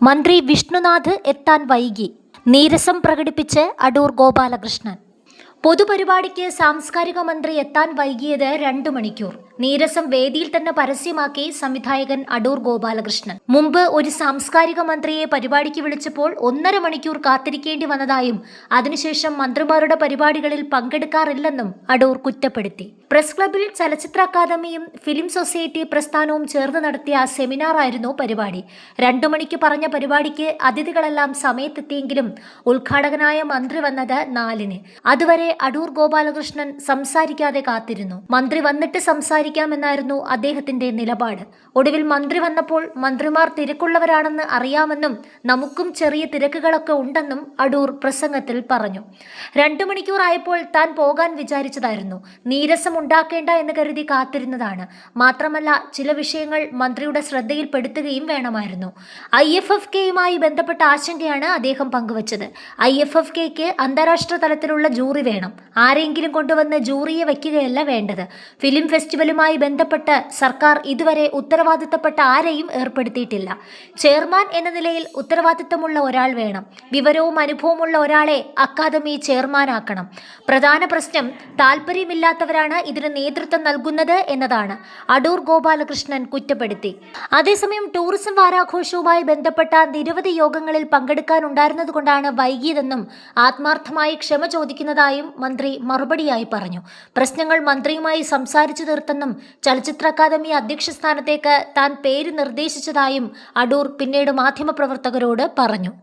മന്ത്രി വിഷ്ണുനാഥ് എത്താൻ വൈകി. നീരസം പ്രകടിപ്പിച്ച് അടൂർ ഗോപാലകൃഷ്ണൻ. പൊതുപരിപാടിക്ക് സാംസ്കാരിക മന്ത്രി എത്താൻ വൈകിയത് 2 മണിക്കൂർ. നീരസം വേദിയിൽ തന്നെ പരസ്യമാക്കി സംവിധായകൻ അടൂർ ഗോപാലകൃഷ്ണൻ. മുമ്പ് ഒരു സാംസ്കാരിക മന്ത്രിയെ പരിപാടിക്ക് വിളിച്ചപ്പോൾ 1.5 മണിക്കൂർ കാത്തിരിക്കേണ്ടി വന്നതായും അതിനുശേഷം മന്ത്രിമാരുടെ പരിപാടികളിൽ പങ്കെടുക്കാറില്ലെന്നും അടൂർ കുറ്റപ്പെടുത്തി. പ്രസ് ക്ലബിൽ ചലച്ചിത്ര അക്കാദമിയും ഫിലിം സൊസൈറ്റി പ്രസ്ഥാനവും ചേർന്ന് നടത്തിയ സെമിനാറായിരുന്നു പരിപാടി. 2 മണിക്ക് പറഞ്ഞ പരിപാടിക്ക് അതിഥികളെല്ലാം സമയത്തെത്തിയെങ്കിലും ഉദ്ഘാടകനായ മന്ത്രി വന്നത് 4-ന്. അതുവരെ അടൂർ ഗോപാലകൃഷ്ണൻ സംസാരിക്കാതെ കാത്തിരുന്നു. മന്ത്രി വന്നിട്ട് സംസാരിക്കാമെന്നായിരുന്നു അദ്ദേഹത്തിന്റെ നിലപാട്. ഒടുവിൽ മന്ത്രി വന്നപ്പോൾ മന്ത്രിമാർ തിരക്കുള്ളവരാണെന്ന് അറിയാമെന്നും നമുക്കും ചെറിയ തിരക്കുകളൊക്കെ ഉണ്ടെന്നും അടൂർ പ്രസംഗത്തിൽ പറഞ്ഞു. 2 മണിക്കൂറായപ്പോൾ താൻ പോകാൻ വിചാരിച്ചതായിരുന്നു. നീരസം ഉണ്ടാക്കേണ്ട എന്ന് കരുതി കാത്തിരുന്നതാണ്. മാത്രമല്ല, ചില വിഷയങ്ങൾ മന്ത്രിയുടെ ശ്രദ്ധയിൽപ്പെടുത്തുകയും വേണമായിരുന്നു. IFFKയുമായി ബന്ധപ്പെട്ട ആശങ്കയാണ് അദ്ദേഹം പങ്കുവച്ചത്. IFFKയ്ക്ക് അന്താരാഷ്ട്ര തലത്തിലുള്ള ജൂറി വേണം. ആരെങ്കിലും കൊണ്ടുവന്ന് ജൂറിയെ വയ്ക്കുകയല്ല വേണ്ടത്. ഫിലിം ഫെസ്റ്റിവലുമായി ബന്ധപ്പെട്ട് സർക്കാർ ഇതുവരെ ഉത്തരവാദിത്തപ്പെട്ട ആരെയും ഏർപ്പെടുത്തിയിട്ടില്ല. ചെയർമാൻ എന്ന നിലയിൽ ഉത്തരവാദിത്തമുള്ള ഒരാൾ വേണം. വിവരവും അനുഭവമുള്ള ഒരാളെ അക്കാദമി ചെയർമാനാക്കണം. പ്രധാന പ്രശ്നം താല്പര്യമില്ലാത്തവരാണ് ഇതിന് നേതൃത്വം നൽകുന്നത് എന്നതാണ് അടൂർ ഗോപാലകൃഷ്ണൻ കുറ്റപ്പെടുത്തി. അതേസമയം ടൂറിസം വാരാഘോഷവുമായി ബന്ധപ്പെട്ട നിരവധി യോഗങ്ങളിൽ പങ്കെടുക്കാനുണ്ടായിരുന്നതുകൊണ്ടാണ് വൈകിയതെന്നും ആത്മാർത്ഥമായി ക്ഷമ ചോദിക്കുന്നതായും മന്ത്രി മറുപടിയായി പറഞ്ഞു. പ്രശ്നങ്ങൾ മന്ത്രിയുമായി സംസാരിച്ചു തീർത്തെന്നും ചലച്ചിത്ര അക്കാദമി അധ്യക്ഷ സ്ഥാനത്തേക്ക് താൻ പേര് നിർദ്ദേശിച്ചതായും അടൂർ പിന്നീട് മാധ്യമപ്രവർത്തകരോട് പറഞ്ഞു.